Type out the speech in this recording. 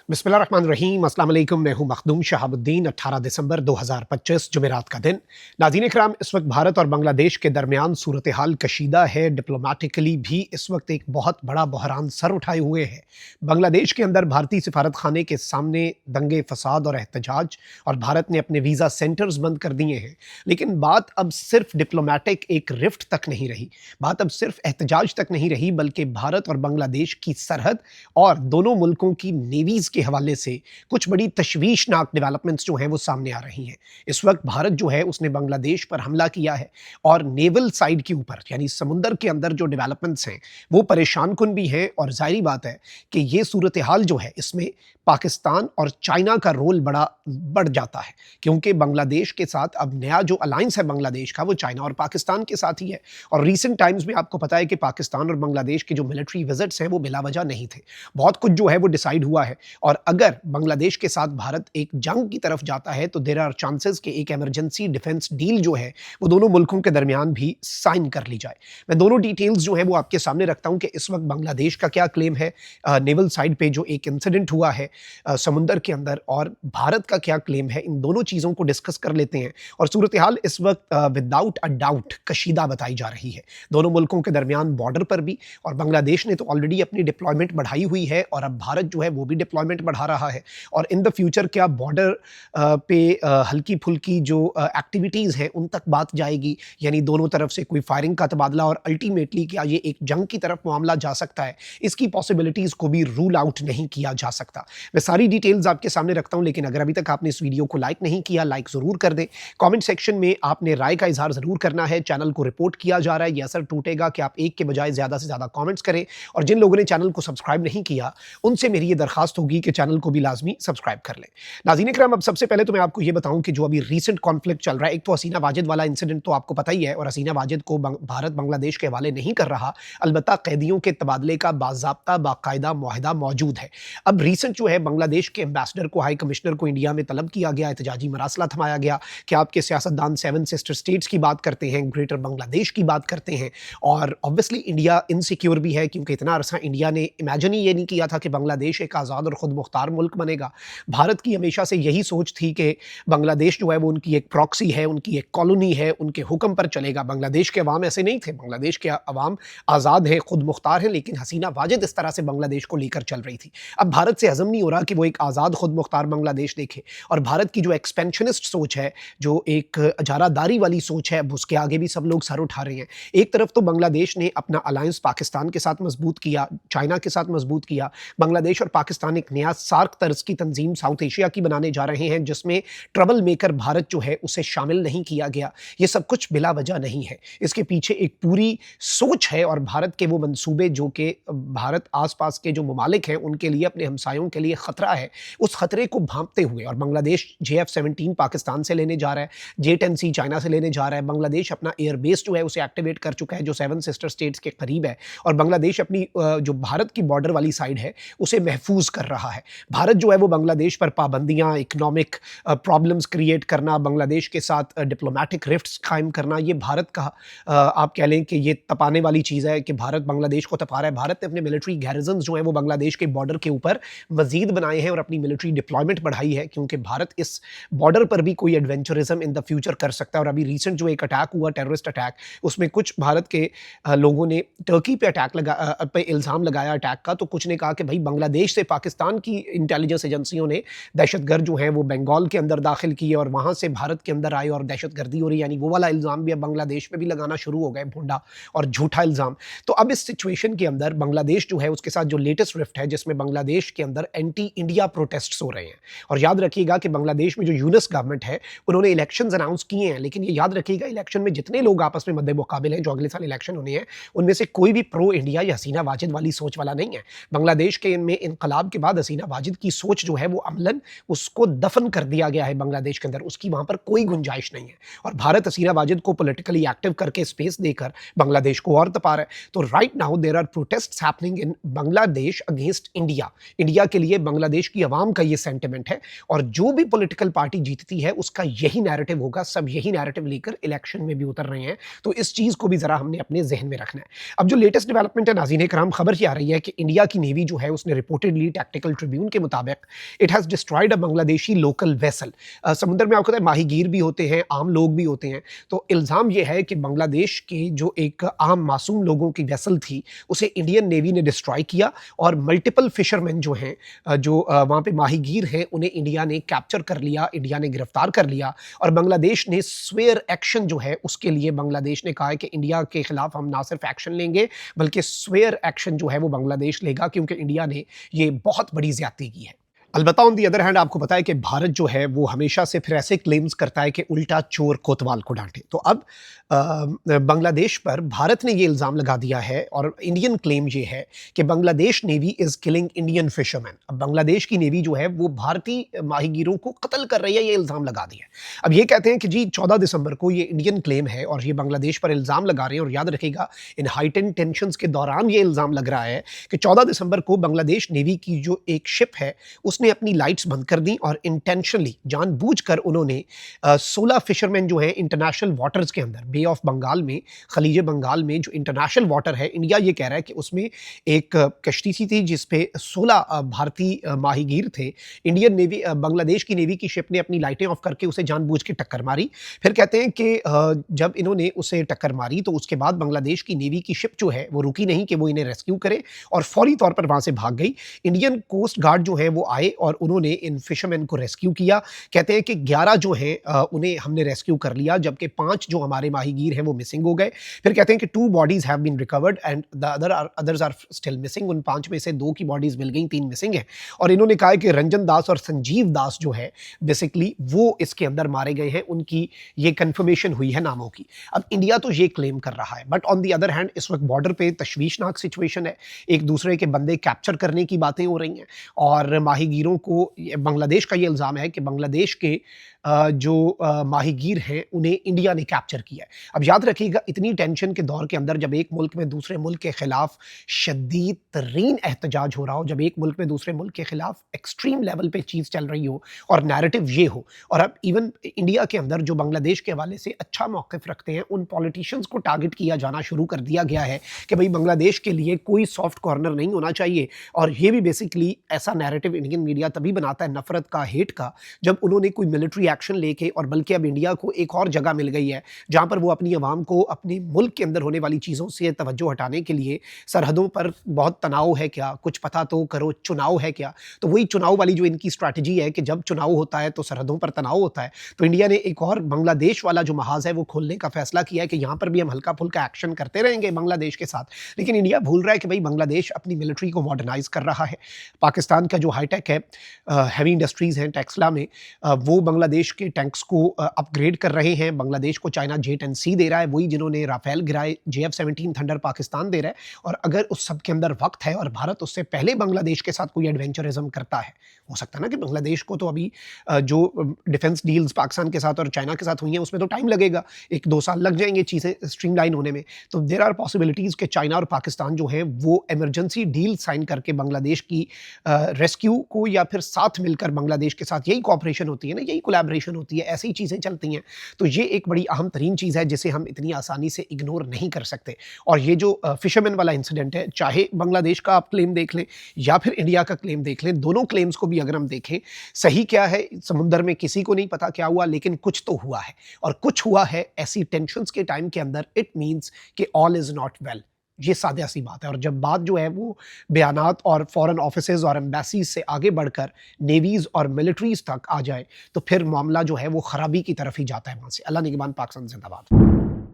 बिस्मिल्लाहिर्रहमानिर्रहीम, अस्सलाम वालेकुम। मैं हूं मखदूम शहाबुद्दीन। 18 दिसंबर 2025 जुमेरात का दिन। नाज़रीन इकराम, इस वक्त भारत और बांग्लादेश के दरमियान सूरत हाल कशीदा है। डिप्लोमेटिकली भी इस वक्त एक बहुत बड़ा बहरान सर उठाए हुए है। बांग्लादेश के अंदर भारतीय सिफारत खाने के सामने दंगे फसाद और एहतजाज, और भारत ने अपने वीज़ा सेंटर्स बंद कर दिए हैं। लेकिन बात अब सिर्फ डिप्लोमेटिक एक रिफ्ट तक नहीं रही, बात अब सिर्फ एहतजाज तक नहीं रही, बल्कि भारत और बांग्लादेश की सरहद और दोनों मुल्कों की नेवीज़ के हवाले से कुछ बड़ी तशवीशनाक डेवलपमेंट्स जो हैं वो सामने आ रही हैं। इस वक्त भारत जो है उसने बांग्लादेश पर हमला किया है, और नेवल साइड के ऊपर यानी समुंदर के अंदर जो डेवलपमेंट्स हैं वो परेशान कुन भी हैं। और ज़ाहिर बात है कि ये सूरत हाल जो है इसमें पाकिस्तान और चाइना का रोल बड़ा बढ़ जाता है, क्योंकि बांग्लादेश के साथ अब नया जो अलायंस है बांग्लादेश का वो चाइना और पाकिस्तान के साथ ही है। और रीसेंट टाइम्स में आपको पता है कि पाकिस्तान और बांग्लादेश के जो मिलिट्री विजिट्स हैं वो बिला वजह नहीं थे। बहुत कुछ जो है वो डिसाइड हुआ है, और अगर बांग्लादेश के साथ भारत एक जंग की तरफ जाता है तो देयर आर चांसेस कि एक इमरजेंसी डिफेंस डील जो है वो दोनों मुल्कों के दरमियान भी साइन कर ली जाए। मैं दोनों डिटेल्स जो है वो आपके सामने रखता हूं कि इस वक्त बांग्लादेश का क्या क्लेम है नेवल साइड पे जो एक इंसिडेंट हुआ है समुंदर के अंदर, और भारत का क्या क्लेम है। इन दोनों चीज़ों को डिस्कस कर लेते हैं। और सूरत हाल इस वक्त विदाउट अ डाउट कशीदा बताई जा रही है, दोनों मुल्कों के दरमियान बॉर्डर पर भी। और बांग्लादेश ने तो ऑलरेडी अपनी डिप्लॉयमेंट बढ़ाई हुई है, और अब भारत जो है वो भी डिप्लॉयमेंट बढ़ा रहा है। और इन द फ्यूचर क्या बॉर्डर पे हल्की फुल्की जो एक्टिविटीज़ हैं उन तक बात जाएगी, यानी दोनों तरफ से कोई फायरिंग का तबादला, और अल्टीमेटली क्या ये एक जंग की तरफ मामला जा सकता है, इसकी पॉसिबिलिटीज़ को भी रूल आउट नहीं किया जा सकता। मैं सारी डिटेल्स आपके सामने रखता हूं, लेकिन अगर अभी तक आपने इस वीडियो को लाइक नहीं किया, लाइक ज़रूर कर दें। कमेंट सेक्शन में आपने राय का इजहार ज़रूर करना है। चैनल को रिपोर्ट किया जा रहा है, यह असर टूटेगा कि आप एक के बजाय ज़्यादा से ज़्यादा कमेंट्स करें। और जिन लोगों ने चैनल को सब्सक्राइब नहीं किया उनसे मेरी ये दरखास्त होगी कि चैनल को भी लाजमी सब्सक्राइब कर लें। नाज़रीन इकराम, अब सबसे पहले तो मैं आपको ये बताऊं कि जो अभी रीसेंट कॉन्फ्लिक्ट चल रहा है, एक तो हसीना वाजिद वाला इंसिडेंट तो आपको पता ही है, और हसीना वाजिद को भारत बांग्लादेश के हवाले नहीं कर रहा, अलबत्ता कैदियों के तबादले का बाज़ाब्ता बाकायदा मुआहदा मौजूद है। अब रीसेंट जो है बांग्लादेश के एम्बेसडर को, हाई कमिश्नर को इंडिया में तलब किया गया, एहतजाजी मरासला थमाया गया कि आपके सियासतदान 7 सिस्टर स्टेट्स की बात करते हैं, ग्रेटर बांग्लादेश की बात करते हैं। और ऑब्वियसली इंडिया इनसिक्योर भी है, क्योंकि इतना अरसा इंडिया ने इमेजिन ही ये नहीं किया था कि बांग्लादेश एक आज़ाद और ख़ुद मुख्तार मुल्क बनेगा। भारत की हमेशा से यही सोच थी कि बांग्लादेश जो है वो उनकी एक प्रॉक्सी है, उनकी एक कॉलोनी है, उनके हुक्म पर चलेगा। बांग्लादेश के अवाम ऐसे नहीं थे, बांग्लादेश के अवाम आज़ाद हैं, खुद मुख्तार हैं, लेकिन हसीना वाजिद इस तरह से बांग्लादेश को लेकर चल रही थी। अब भारत से हज़म नहीं हो रहा कि वो एक आज़ाद खुद मुख्तार बांग्लादेश देखे, और भारत की जो एक्सपेंशनिस्ट सोच है, जो एक अजारादारी वाली सोच है, अब उसके आगे भी सब लोग सर उठा रहे हैं। एक तरफ तो बांग्लादेश ने अपना अलायंस पाकिस्तान के साथ मजबूत किया, चाइना के साथ मजबूत किया। बांग्लादेश और पाकिस्तान एक नया सार्क तर्ज की तंजीम साउथ एशिया की बनाने जा रहे हैं, जिसमें ट्रबल मेकर भारत जो है उसे शामिल नहीं किया गया। ये सब कुछ बिला वजह नहीं है, इसके पीछे एक पूरी सोच है। और भारत के वो मंसूबे जो कि भारत आसपास के जो ममालिक हैं उनके लिए, अपने हमसायों के लिए ख़तरा है, उस खतरे को भांपते हुए, और बांग्लादेश JF-17 पाकिस्तान से लेने जा रहा है, J-10C चाइना से लेने जा रहा है। बांग्लादेश अपना एयरबेस जो है उसे एक्टिवेट कर चुका है, जो 7 सिस्टर स्टेट्स के करीब है। और बांग्लादेश अपनी जो भारत की बॉर्डर वाली साइड है उसे महफूज कर रहा है। भारत जो है वो बांग्लादेश पर पाबंदियां, इकोनॉमिक प्रॉब्लम्स क्रिएट करना, बांग्लादेश के साथ डिप्लोमेटिक रिफ्ट्स कायम करना, ये भारत का आप कह लें कि ये तपाने वाली चीज़ है कि भारत बांग्लादेश को तपा रहा है। भारत ने अपने मिलिट्री गैरिजन्स जो हैं वो बांग्लादेश के बॉर्डर के ऊपर मजीद बनाए हैं और अपनी मिलिट्री डिप्लॉयमेंट बढ़ाई है, क्योंकि भारत इस बॉर्डर पर भी कोई एडवेंचरिज्म इन द फ्यूचर कर सकता है। और अभी रिसेंट जो एक अटैक हुआ, टेररिस्ट अटैक, उसमें कुछ भारत के लोगों ने टर्की पे पे इल्ज़ाम लगाया अटैक का, तो कुछ ने कहा कि भाई बांग्लादेश से पाकिस्तान की इंटेलिजेंस एजेंसियों ने दहशतगर्द जो हैं वो बंगाल के अंदर दाखिल किए और वहाँ से भारत के अंदर आए और दहशतगर्दी हो रही, यानी वो वाला इल्ज़ाम भी अब बांग्लादेश पे भी लगाना शुरू हो गए, भोंडा और झूठा इल्ज़ाम। तो अब इस सिचुएशन के अंदर बांग्लादेश जो है उसके साथ जो लेटेस्ट रिफ्ट है, जिसमें बांग्लादेश के अंदर एंटी इंडिया प्रोटेस्ट्स हो रहे हैं। और याद रखिएगा कि बांग्लादेश में जो यूनिस गवर्नमेंट है उन्होंने इलेक्शंस अनाउंस किए हैं, लेकिन ये याद रखिएगा इलेक्शन में जितने लोग आपस में मद्दे मुकाबिल हैं, जो अगले साल इलेक्शन होने हैं, उनमें से कोई भी प्रो इंडिया या हसीना वाजिद वाली सोच वाला नहीं है। बांग्लादेश के इनमें इनकलाब के बाद हसीना वाजिद की सोच जो है वो अमलन उसको दफन कर दिया गया है बांग्लादेश के अंदर, उसकी वहां पर कोई गुंजाइश नहीं है। और भारत हसीना वाजिद को पॉलिटिकली एक्टिव करके स्पेस देकर बांग्लादेश को और तपा रहा है। तो right now there are protests happening in Bangladesh against India. India के लिए बांग्लादेश की आवाम का ये सेंटिमेंट है, और जो भी पॉलिटिकल पार्टी जीतती है उसका यही नैरेटिव होगा, सब यही नैरेटिव लेकर इलेक्शन में भी उतर रहे हैं। तो इस चीज को भी जरा हमने अपने जहन में रखना है। अब जो लेटेस्ट डेवलपमेंट है नाज़रीन इकराम, खबर ये आ रही है कि इंडिया की नेवी जो है उसने रिपोर्टेडली टैक्टिकल ट्रिब्यून के मुताबिक it has destroyed a Bangladeshi local vessel. समुद्र में आपको पता है माहीगीर भी होते हैं, आम लोग भी होते हैं। तो इल्ज़ाम ये है कि बांग्लादेश की जो एक आम मासूम लोगों की वेसल थी, उसे इंडियन नेवी ने डिस्ट्रॉय किया और मल्टीपल फिशरमैन जो हैं वहाँ पे माहीगीर हैं, उन्हें इंडिया ने कैप्चर कर लिया, इंडिया ने गिरफ्तार कर लिया। और बांग्लादेश ने स्वेयर एक्शन जो है उसके लिए बांग्लादेश ने कहा है कि इंडिया के खिलाफ हम ना सिर्फ एक्शन लेंगे बल्कि स्वेयर एक्शन जो है वो बांग्लादेश लेगा, क्योंकि इंडिया ने ये बहुत बड़ी ज्यादती की है। अलबत्ता ऑन दी अदर हैंड आपको पता है कि भारत जो है वो हमेशा से फिर ऐसे क्लेम्स करता है कि उल्टा चोर कोतवाल को डांटे। तो अब बांग्लादेश पर भारत ने ये इल्ज़ाम लगा दिया है और इंडियन क्लेम ये है कि Bangladesh navy is killing Indian fisherman. अब बांग्लादेश की नेवी जो है वो भारतीय माहीगीरों को कत्ल कर रही है, ये इल्ज़ाम लगा दिया है। अब ये कहते हैं कि जी 14 दिसंबर को ये इंडियन क्लेम है और ये बांग्लादेश पर इल्ज़ाम लगा रहे हैं। और याद रखिएगा, इन हाइटेंड टेंशंस के दौरान ये इल्ज़ाम लग रहा है कि 14 दिसंबर को बांग्लादेश नेवी की जो एक शिप है उसने अपनी लाइट्स बंद कर दी और इंटेंशनली जानबूझकर उन्होंने 16 फिशरमैन जो हैं इंटरनेशनल वाटर्स के अंदर, बे ऑफ बंगाल में, खलीज बंगाल में जो इंटरनेशनल वाटर है, इंडिया ये कह रहा है कि उसमें एक कश्ती सी थी जिसपे 16 भारतीय माहीगीर थे। इंडियन नेवी, बांग्लादेश की नेवी की शिप ने अपनी लाइटें ऑफ करके उसे जानबूझ के टक्कर मारी। फिर कहते हैं कि जब इन्होंने उसे टक्कर मारी तो उसके बाद बांग्लादेश की नेवी की शिप जो है वो रुकी नहीं कि वो इन्हें रेस्क्यू करे और फौरी तौर पर वहां से भाग गई। इंडियन कोस्ट गार्ड जो है वो आए और उन्होंने इन फिशरमैन को रेस्क्यू किया। कहते हैं कि 11 जो हैं उन्हें हमने रेस्क्यू कर लिया, जबकि 5 जो हमारे माहीगीर हैं वो मिसिंग हो गए। फिर कहते हैं कि 2 bodies have been recovered and the others are still missing. उन 5 में से 2 की बॉडीज मिल गई, 3 मिसिंग हैं। और इन्होंने कहा है कि रंजन दास और संजीव दास जो है बेसिकली वो इसके अंदर मारे गए हैं, उनकी ये कंफर्मेशन हुई है नामों की। अब इंडिया तो ये क्लेम कर रहा है, but on the other hand इस वक्त बॉर्डर पे तशवीशनाक सिचुएशन है। एक दूसरे के बंदे कैप्चर करने की बातें हो रही हैं और माहीगीरों को, बांग्लादेश का ये इल्ज़ाम है कि बांग्लादेश के जो माहीगीर हैं उन्हें इंडिया ने कैप्चर किया है। अब याद रखिएगा, इतनी टेंशन के दौर के अंदर जब एक मुल्क में दूसरे मुल्क के खिलाफ शदीद तरीन एहतजाज हो रहा हो, जब एक मुल्क में दूसरे मुल्क के खिलाफ एक्सट्रीम लेवल पे चीज़ चल रही हो और नैरेटिव ये हो, और अब इवन इंडिया के अंदर जो बांग्लादेश के हवाले से अच्छा मौक़िफ़ रखते हैं उन पॉलिटिशियंस को टारगेट किया जाना शुरू कर दिया गया है कि भाई बांग्लादेश के लिए कोई सॉफ्ट कॉर्नर नहीं होना चाहिए। और ये भी बेसिकली ऐसा नैरेटिव इंडियन मीडिया तभी बनाता है, नफरत का, हेट का, जब उन्होंने कोई मिलिट्री एक्शन लेके, और बल्कि अब इंडिया को एक और जगह मिल गई है जहां पर वो अपनी आवाम को अपने मुल्क के अंदर होने वाली चीज़ों से तवज्जो हटाने के लिए, सरहदों पर बहुत तनाव है क्या, कुछ पता तो करो, चुनाव है क्या, तो वही चुनाव वाली जो इनकी स्ट्रैटेजी है कि जब चुनाव होता है तो सरहदों पर तनाव होता है। तो इंडिया ने एक और बांग्लादेश वाला जो महाज है वो खोलने का फैसला किया है कि यहाँ पर भी हम हल्का फुल्का एक्शन करते रहेंगे बांग्लादेश के साथ। लेकिन इंडिया भूल रहा है कि भाई बांग्लादेश अपनी मिलिट्री को मॉडर्नाइज कर रहा है। पाकिस्तान का जो हाईटेक है, हैवी इंडस्ट्रीज़ हैं टेक्सला में, वो बांग्लादेश के टैंक्स को अपग्रेड कर रहे हैं। बांग्लादेश को चाइना J-10C दे रहा है, वही जिन्होंने राफेल गिराए, JF-17 थंडर पाकिस्तान दे रहा है। और अगर उस सब के अंदर वक्त है और भारत उससे पहले बांग्लादेश के साथ कोई एडवेंचरिज्म करता है, हो सकता है ना कि बांग्लादेश को तो अभी जो डिफेंस डील्स पाकिस्तान के साथ और चाइना के साथ हुई हैं उसमें तो टाइम लगेगा, 1-2 साल लग जाएंगे चीज़ें स्ट्रीमलाइन होने में। तो देयर आर पॉसिबिलिटीज़ कि चाइना और पाकिस्तान जो है वो इमरजेंसी डील साइन करके बांग्लादेश की रेस्क्यू को, या फिर साथ मिलकर बांग्लादेश के साथ, यही कॉपरेशन होती है ना, यही कोलैबोरेशन होती है, ऐसी चीज़ें चलती हैं। तो ये एक बड़ी अहम तरीन चीज़ है जिसे हम इतनी आसानी से इग्नोर नहीं कर सकते। और ये जो फिशरमैन वाला इंसिडेंट है, चाहे बांग्लादेश का आप क्लेम देख लें या फिर इंडिया का क्लेम देख लें, दोनों क्लेम्स को भी अगर हम देखें, सही क्या है समुद्र में किसी को नहीं पता क्या हुआ, लेकिन कुछ तो हुआ है। और कुछ हुआ है ऐसी टेंशन्स के टाइम के अंदर, इट मीन्स कि ऑल इज़ नॉट वेल। ये सादा सी बात है। और जब बात जो है वो बयानात और फॉरेन ऑफिसेज और एम्बेसीज से आगे बढ़कर नेवीज़ और मिलिट्रीज़ तक आ जाए तो फिर मामला जो है वो खराबी की तरफ ही जाता है वहाँ से। अल्लाह निगहबान, पाकिस्तान जिंदाबाद।